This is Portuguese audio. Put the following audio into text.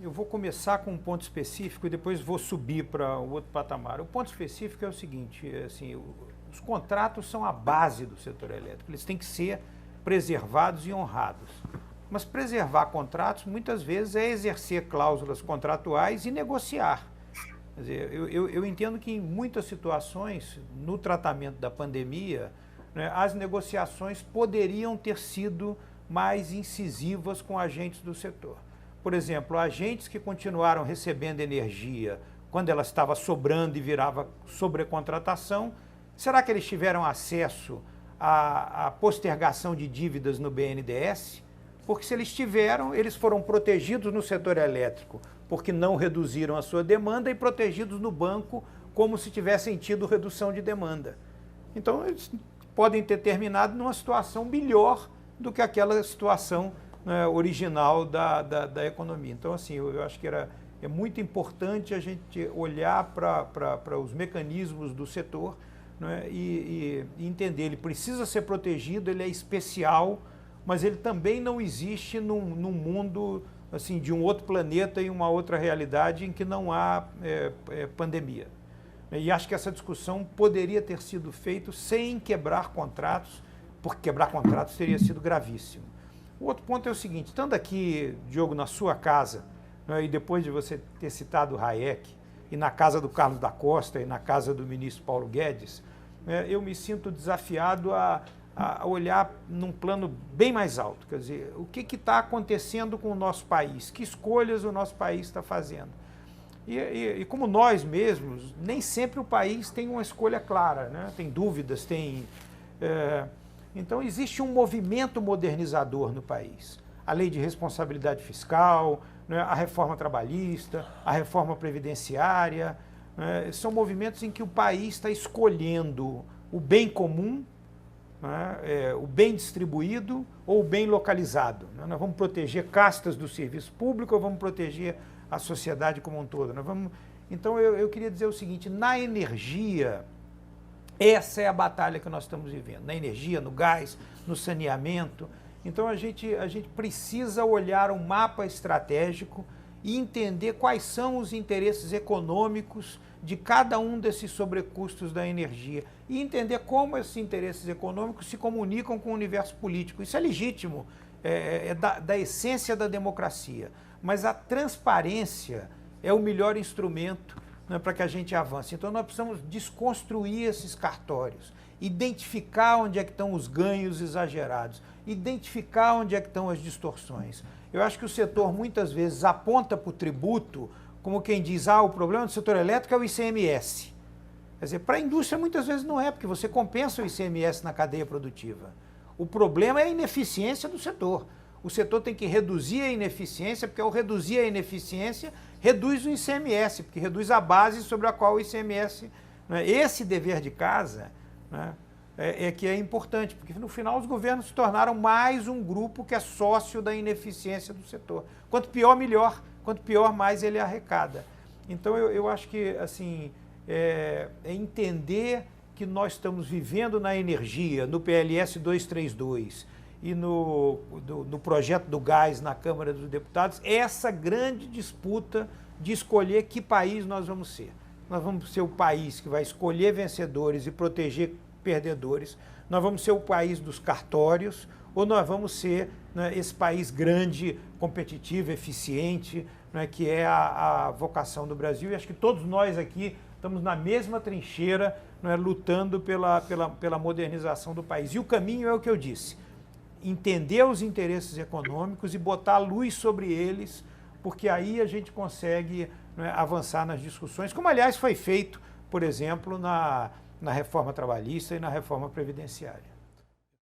Eu vou começar com um ponto específico e depois vou subir para o outro patamar. O ponto específico é o seguinte, assim, os contratos são a base do setor elétrico, eles têm que ser preservados e honrados. Mas preservar contratos, muitas vezes, é exercer cláusulas contratuais e negociar. Quer dizer, eu entendo que em muitas situações, no tratamento da pandemia, né, as negociações poderiam ter sido mais incisivas com agentes do setor. Por exemplo, agentes que continuaram recebendo energia quando ela estava sobrando e virava sobrecontratação, será que eles tiveram acesso à postergação de dívidas no BNDES? Porque se eles tiveram, eles foram protegidos no setor elétrico, porque não reduziram a sua demanda, e protegidos no banco, como se tivessem tido redução de demanda. Então, eles podem ter terminado numa situação melhor do que aquela situação, né, original da economia. Então, assim, eu acho que é muito importante a gente olhar para os mecanismos do setor, né, e entender, ele precisa ser protegido, ele é especial, mas ele também não existe num mundo assim, de um outro planeta e uma outra realidade em que não há pandemia. E acho que essa discussão poderia ter sido feita sem quebrar contratos, porque quebrar contratos teria sido gravíssimo. O outro ponto é o seguinte, estando aqui, Diogo, na sua casa, né, e depois de você ter citado o Hayek, e na casa do Carlos da Costa e na casa do ministro Paulo Guedes, eu me sinto desafiado a olhar num plano bem mais alto. Quer dizer, o que está acontecendo com o nosso país? Que escolhas o nosso país está fazendo? E como nós mesmos, nem sempre o país tem uma escolha clara, né? Tem dúvidas, tem... Então, existe um movimento modernizador no país. A lei de responsabilidade fiscal, né, a reforma trabalhista, a reforma previdenciária, né, são movimentos em que o país está escolhendo o bem comum, né, o bem distribuído ou o bem localizado. Né? Nós vamos proteger castas do serviço público ou vamos proteger a sociedade como um todo? Então, eu queria dizer o seguinte, na energia... Essa é a batalha que nós estamos vivendo, na energia, no gás, no saneamento. Então a gente precisa olhar um mapa estratégico e entender quais são os interesses econômicos de cada um desses sobrecustos da energia e entender como esses interesses econômicos se comunicam com o universo político. Isso é legítimo, é da essência da democracia, mas a transparência é o melhor instrumento, né, para que a gente avance. Então nós precisamos desconstruir esses cartórios, identificar onde é que estão os ganhos exagerados, identificar onde é que estão as distorções. Eu acho que o setor muitas vezes aponta para o tributo como quem diz, o problema do setor elétrico é o ICMS. Quer dizer, para a indústria muitas vezes não é, porque você compensa o ICMS na cadeia produtiva. O problema é a ineficiência do setor. O setor tem que reduzir a ineficiência, porque ao reduzir a ineficiência, reduz o ICMS, porque reduz a base sobre a qual o ICMS... Né, esse dever de casa, né, que é importante, porque no final os governos se tornaram mais um grupo que é sócio da ineficiência do setor. Quanto pior, melhor. Quanto pior, mais ele arrecada. Então eu acho que assim, é entender que nós estamos vivendo na energia, no PLS 232, e no projeto do gás na Câmara dos Deputados, essa grande disputa de escolher que país nós vamos ser. Nós vamos ser o país que vai escolher vencedores e proteger perdedores, nós vamos ser o país dos cartórios, ou nós vamos ser, né, esse país grande, competitivo, eficiente, né, que é a vocação do Brasil. E acho que todos nós aqui estamos na mesma trincheira, né, lutando pela modernização do país. E o caminho é o que eu disse, entender os interesses econômicos e botar luz sobre eles, porque aí a gente consegue, né, avançar nas discussões, como aliás foi feito, por exemplo, na reforma trabalhista e na reforma previdenciária.